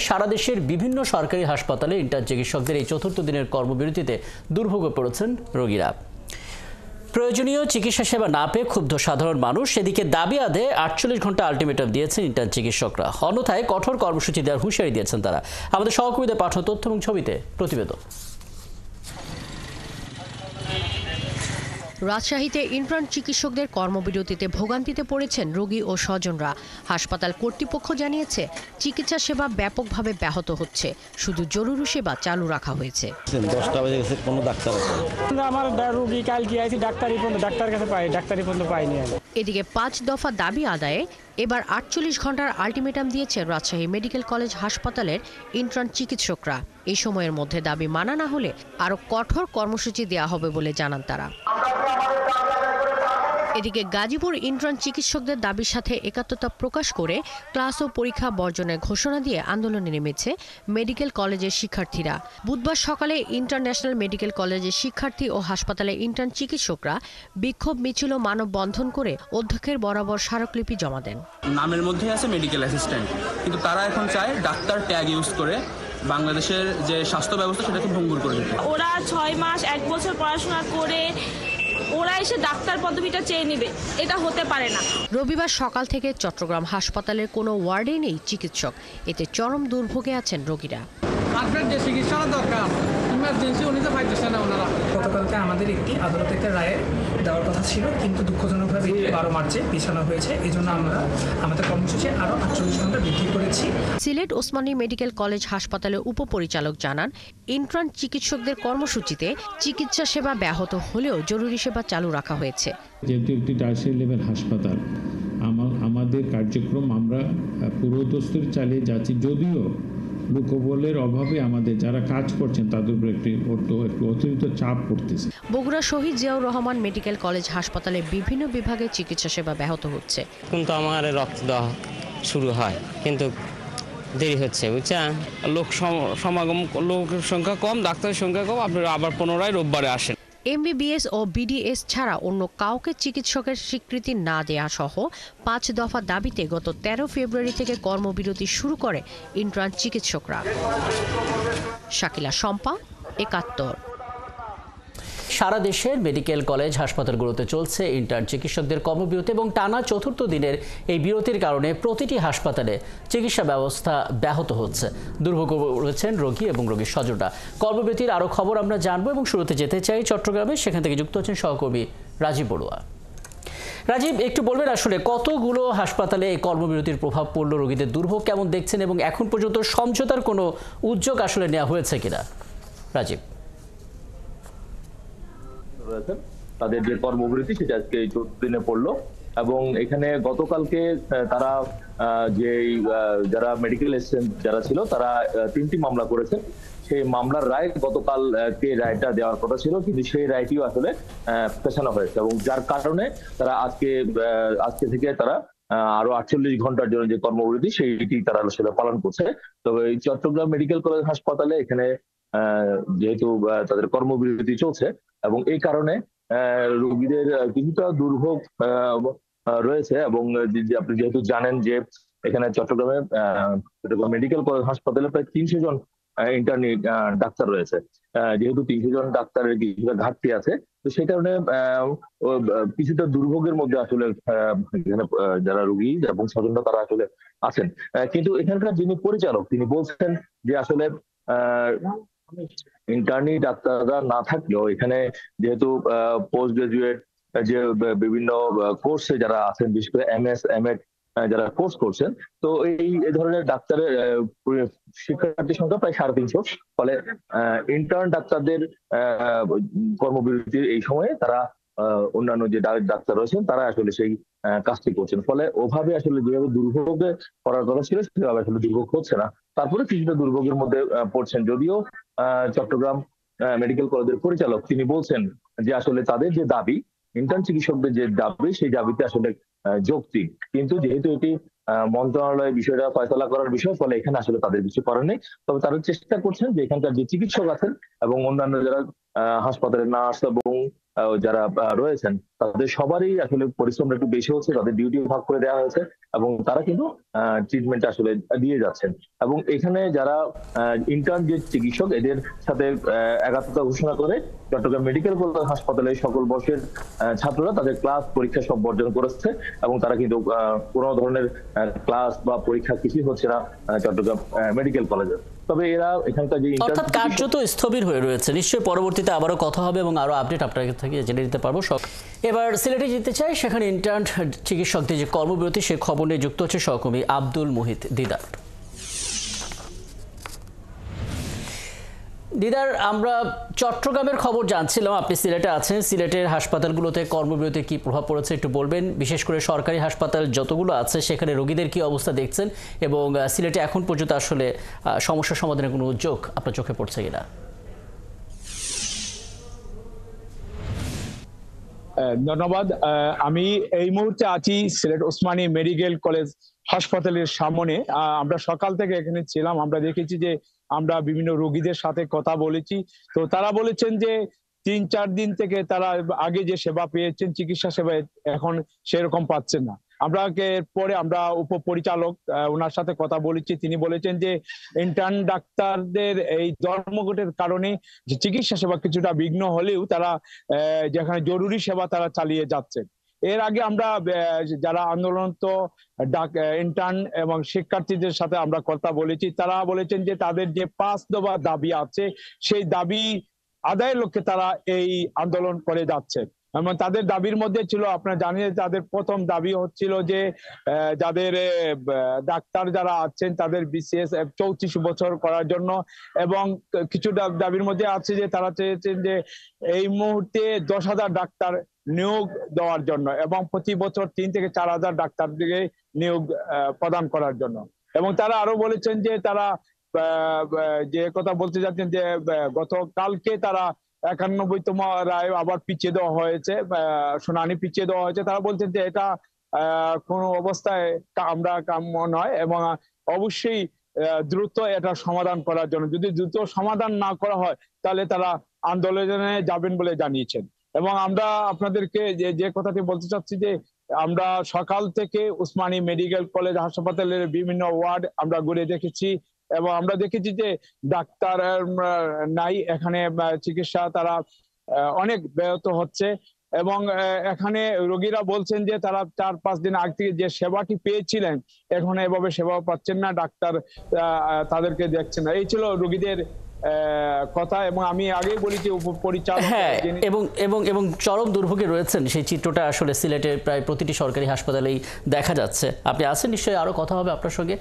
সারা দেশের বিভিন্ন সরকারি হাসপাতালে ইন্টার্ন চিকিৎসকদের এই চতুর্থ দিনের কর্মবিরতিতে দুর্ভোগে পড়েছেন রোগীরা। প্রয়োজনীয় চিকিৎসা সেবা না পেয়ে ক্ষুব্ধ সাধারণ মানুষ। এদিকে দাবি আদায়ে 48 ঘন্টা আলটিমেটাম দিয়েছেন ইন্টার্ন চিকিৎসকরা। অন্যথায় কঠোর কর্মসূচি দেওয়ার হুঁশিয়ারি দিয়েছেন তারা। আমাদের সহকর্মীদের পাঠানো তথ্য এবং ছবিতে প্রতিবেদন। রাজশাহীতে ইন্টার্ন চিকিৎসকদের কর্মবিরতিতে ভোগান্তিতে পড়েছেন রোগী ও স্বজনরা। হাসপাতাল কর্তৃপক্ষ জানিয়েছে চিকিৎসা সেবা ব্যাপকভাবে ব্যাহত হচ্ছে, শুধু জরুরি সেবা চালু রাখা হয়েছে। 10টা বেজে গেছে, কোনো ডাক্তার আছে? আমার রোগী কালকে আইছি, ডাক্তার কাছে ডাক্তারি পর্যন্ত পাইনি। এদিকে 5 দফা দাবি আদায়ে এবার 48 ঘন্টার আলটিমেটাম দিয়েছে রাজশাহী মেডিকেল কলেজ হাসপাতালের ইন্টার্ন চিকিৎসকরা। এই সময়ের মধ্যে দাবি মানা না হলে আরও কঠোর কর্মসূচি দেওয়া হবে বলে জানান তারা। এদিকে গাজীপুর ইন্টার্ন চিকিৎসকদের দাবির সাথে একাত্মতা প্রকাশ করে ক্লাস ও পরীক্ষা বর্জনের ঘোষণা দিয়ে আন্দোলনে নেমেছে মেডিকেল কলেজের শিক্ষার্থীরা। বুধবার সকালে ইন্টারন্যাশনাল মেডিকেল কলেজের শিক্ষার্থী ও হাসপাতালে ইন্টার্ন চিকিৎসকরা বিক্ষোভ মিছিল ও মানববন্ধন করে অধ্যক্ষের বরাবর স্মারকলিপি জমা দেন। নামের মধ্যে আছে মেডিকেল অ্যাসিস্ট্যান্ট, কিন্তু তারা এখন চায় ডাক্তার ট্যাগ ইউজ করে বাংলাদেশের যে স্বাস্থ্য ব্যবস্থা সেটাকে ভঙ্গুর করে দিতে। ওরা 6 মাস 1 বছর পড়াশোনা করে ওরা এসে ডাক্তার পদবিটা চেয়ে নেবে, এটা হতে পারে না। রবিবার সকাল থেকে চট্টগ্রাম হাসপাতালের কোনো ওয়ার্ডে নেই চিকিৎসক। এতে চরম দুর্ভোগে আছেন রোগীরা। আপনার যে চিকিৎসা দরকার ইমার্জেন্সি উনি তো পাইতেছেন না ওনারা। গতকালকে আমাদের একটি আদালত থেকে রায়ে দেওয়ার কথা ছিল, কিন্তু দুঃখজনকভাবে 12 মার্চে পিছানো হয়েছে। এই জন্য আমরা আমাদের কর্মসূচি আরও 48 ঘন্টা বৃদ্ধি করেছি। সিলেট ওসমানী মেডিকেল কলেজ হাসপাতালের উপপরিচালক জানান, ইন্টার্ন চিকিৎসকদের কর্মসূচিতে চিকিৎসা সেবা ব্যাহত হলেও জরুরি সেবা চালু রাখা হয়েছে। যেহেতু একটি টার্সিয়ারি লেভেল হাসপাতাল, আমাদের কার্যক্রম আমরা পুরোদস্তুর চালিয়ে যাচ্ছি, যদিও লোকবলের অভাবে আমাদের যারা কাজ করছেন তাদের উপর একটু অতিরিক্ত চাপ পড়তেছে। বগুড়া শহীদ জিয়াউর রহমান মেডিকেল কলেজ হাসপাতালে বিভিন্ন বিভাগে চিকিৎসা সেবা ব্যাহত হচ্ছে। কিন্তু আমার রক্ত দেওয়া শুরু হয়, কিন্তু দেরি হচ্ছে, বুঝছেন? সমাগম লোকের সংখ্যা কম, ডাক্তারের সংখ্যা কম। আপনারা আবার পুনরায় রোববারে আসেন। এমবিবিএস ও বিডিএস ছাড়া অন্য কাউকে চিকিৎসকের স্বীকৃতি না দেয়া সহ 5 দফা দাবিতে গত 13 ফেব্রুয়ারি থেকে কর্মবিরতি শুরু করে ইন্টার্ন চিকিৎসকরা। শাকিলা শম্পা, 71। সারা দেশের মেডিকেল কলেজ হাসপাতালগুলোতে চলছে ইন্টার্ন চিকিৎসকদের কর্মবিরতি এবং টানা চতুর্থ দিনের এই বিরতির কারণে প্রতিটি হাসপাতালে চিকিৎসা ব্যবস্থা ব্যাহত হচ্ছে। দুর্ভোগে রয়েছেন রোগী এবং রোগীর স্বজনরা। কর্মবিরতির আরও খবর আমরা জানবো এবং শুরুতে যেতে চাই চট্টগ্রামে। সেখান থেকে যুক্ত হচ্ছেন সহকর্মী রাজীব বড়ুয়া। রাজীব, একটু বলবেন আসলে কতগুলো হাসপাতালে এই কর্মবিরতির প্রভাব পড়লো, রোগীদের দুর্ভোগ কেমন দেখছেন এবং এখন পর্যন্ত সমঝোতার কোনো উদ্যোগ আসলে নেওয়া হয়েছে কিনা? রাজীব, তাদের যে কর্মবিরতি সেটা আজকে 14 দিনে পড়লো এবং এখানে গতকালকে তারা যে যারা মেডিকেল অ্যাসিস্ট্যান্ট যারা ছিল তারা 3টি মামলা করেছেন। সেই মামলার রায় গতকাল কে রায়টা দেওয়ার কথা ছিল, কিন্তু সেই রায়টিও আসলে পেছানো হয়েছে এবং যার কারণে তারা আজকে থেকে তারা আরো 48 ঘন্টার জন্য যে কর্মবিরতি সেইটি তারা আসলে পালন করছে। তবে এই চট্টগ্রাম মেডিকেল কলেজ হাসপাতালে এখানে যেহেতু তাদের কর্মবিরতি চলছে এবং এই কারণে রোগীদের কিছুটা দুর্ভোগ রয়েছে এবং আপনি যেহেতু জানেন যে এখানে চট্টগ্রামে মেডিকেল কলেজ হাসপাতালে প্রায় 300 জন ইন্টার্নি ডাক্তার রয়েছে। যেহেতু 300 জন ডাক্তারের কিছুটা ঘাটতি আছে, তো সেই কারণে কিছুটা দুর্ভোগের মধ্যে আসলে এখানে যারা রোগী এবং স্বজনরা তারা আসলে আছেন। কিন্তু এখানকার যিনি পরিচালক তিনি বলছেন যে আসলে ইন্টার্নি ডাক্তাররা না থাকলেও এখানে যেহেতু পোস্ট গ্রাজুয়েট যে বিভিন্ন কোর্সে যারা আছেন, বিশেষ করে MS MD যারা কোর্স করছেন, তো এই ধরনের ডাক্তারের শিক্ষার্থীর সংখ্যা প্রায় 350। ফলে ইন্টার্ন ডাক্তারদের কর্মবিরতির এই সময়ে তারা অন্যান্য যে ডাক্তার রয়েছেন তারা আসলে সেই কাজটি করছেন। ফলে ওভাবে আসলে যেভাবে দুর্ভোগে করার কথা ছিল সেভাবে আসলে দুর্ভোগ হচ্ছে না। তারপরে কিছুটা দুর্ভোগের মধ্যে পড়ছেন, যদিও চট্টগ্রাম মেডিকেল কলেজের পরিচালক তিনি বলছেন যে আসলে তাদের যে দাবি, ইন্টার্ন চিকিৎসকদের যে দাবি, সেই দাবিতে আসলে যৌক্তিক, কিন্তু যেহেতু এটি মন্ত্রণালয়ের বিষয়টা ফয়সলা করার বিষয়, ফলে এখানে আসলে তাদের কিছু করার নেই। তবে তারা চেষ্টা করছেন যে এখানকার যে চিকিৎসক আছেন এবং অন্যান্য যারা হাসপাতালের নার্স এবং যারা রয়েছেন তাদের সবারই আসলে পরিশ্রমটা একটু বেশি হচ্ছে, তাদের ডিউটি ভাগ করে দেওয়া হয়েছে এবং তারা কিন্তু ট্রিটমেন্ট আসলে দিয়ে যাচ্ছেন। এবং এখানে যারা ইন্টার্ন যে চিকিৎসক, এদের সাথে একাত্মতা ঘোষণা করে চট্টগ্রাম মেডিকেল কলেজ হাসপাতালে সকল বর্ষের ছাত্ররা তাদের ক্লাস পরীক্ষা সব বর্জন করেছে এবং তারা কিন্তু কোনো ধরনের ক্লাস বা পরীক্ষা কিছুই হচ্ছে না চট্টগ্রাম মেডিকেল কলেজে। তবে এরা এখানকার যে অর্থাৎ কার্যত স্থবির হয়ে রয়েছে। নিশ্চয়ই পরবর্তীতে আবারও কথা হবে এবং আরো আপডেট আপনার থেকে জেনে নিতে পারবো। এবার সিলেটে যেতে চাই, সেখানে ইন্টার্ন চিকিৎসকদের যে কর্মবিরতি সে খবর নিয়ে যুক্ত হচ্ছে সহকর্মী আব্দুল মুহিত দিদার। দিদার, আমরা চট্টগ্রামের খবর জানছিলাম, আপনি সিলেটে আছেন। সিলেটের হাসপাতালগুলোতে কর্মবিরতি কি প্রভাব পড়েছে একটু বলবেন? বিশেষ করে সরকারি হাসপাতাল যতগুলো আছে সেখানে রোগীদের কি অবস্থা দেখছেন এবং সিলেটে এখন পর্যন্ত আসলে সমস্যা সমাধানের কোনো উদ্যোগ আপনার চোখে পড়ছে কিনা? ধন্যবাদ। আমি এই মুহূর্তে আছি সিলেট ওসমানী মেডিকেল কলেজ হাসপাতালের সামনে। আমরা সকাল থেকে এখানে ছিলাম। আমরা দেখেছি যে আমরা বিভিন্ন রোগীদের সাথে কথা বলেছি, তো তারা বলেছেন যে 3-4 দিন থেকে তারা আগে যে সেবা পেয়েছেন, চিকিৎসা সেবা, এখন সেরকম পাচ্ছেন না। পরে আমরা উপপরিচালক ওনার সাথে কথা বলেছি, তিনি বলেছেন যে ইন্টার্ন ডাক্তারদের এই ধর্মঘটের কারণে যে চিকিৎসা সেবা কিছুটা বিঘ্ন হলেও তারা যেখানে জরুরি সেবা তারা চালিয়ে যাচ্ছেন। এর আগে আমরা যারা আন্দোলনরত ইন্টার্ন এবং শিক্ষার্থীদের সাথে আমরা কথা বলেছি, তারা বলেছেন যে তাদের যে 5 দফা দাবি আছে সেই দাবি আদায়ের লক্ষ্যে তারা এই আন্দোলন করে যাচ্ছেন। এবং তাদের দাবির মধ্যে ছিল, আপনারা জানেন, তাদের প্রথম দাবি হচ্ছিল যে যাদের ডাক্তার যারা আছেন তাদের বিসিএস 34 বছর করার জন্য, এবং কিছু দাবির মধ্যে আছে যে তারা চেয়েছেন যে এই মুহূর্তে 10,000 ডাক্তার নিয়োগ দেওয়ার জন্য এবং প্রতি বছর 3 থেকে 4,000 ডাক্তারকে নিয়োগ প্রদান করার জন্য। এবং তারা আরো বলেছেন যে তারা যে কথা বলতে যাচ্ছেন যে গতকালকে তারা 91তম রায় আবার পিছিয়ে দেওয়া হয়েছে, শুনানি পিছিয়ে দেওয়া হয়েছে। তারা বলছেন যে এটা কোনো অবস্থায় আমরা কাম্য নয় এবং অবশ্যই দ্রুত এটা সমাধান করার জন্য, যদি দ্রুত সমাধান না করা হয় তাহলে তারা আন্দোলনে যাবেন বলে জানিয়েছেন। এবং আমরা আপনাদেরকে যে কথাটি বলতে চাচ্ছি যে আমরা সকাল থেকে ওসমানী মেডিকেল কলেজ হাসপাতালের বিভিন্ন ওয়ার্ড আমরা ঘুরে দেখেছি এবং আমরা দেখেছি যে ডাক্তার নাই এখানে, চিকিৎসা তারা অনেক ব্যাহত হচ্ছে এবং এখানে রোগীরা বলছেন যে তারা 4-5 দিন আগে থেকে যে সেবাটি পেয়েছিলেন এখন এভাবে সেবা পাচ্ছেন না, ডাক্তার তাদেরকে দেখছেন না। এই ছিল রোগীদের কথা। এবং আমি আগেই বলি যে উপপরিচালক এবং চরম দুর্ভোগে রয়েছেন, সেই চিত্রটা আসলে সিলেটের প্রায় প্রতিটি সরকারি হাসপাতালেই দেখা যাচ্ছে। আপনি আছেন, নিশ্চয়ই আরো কথা হবে আপনার সঙ্গে।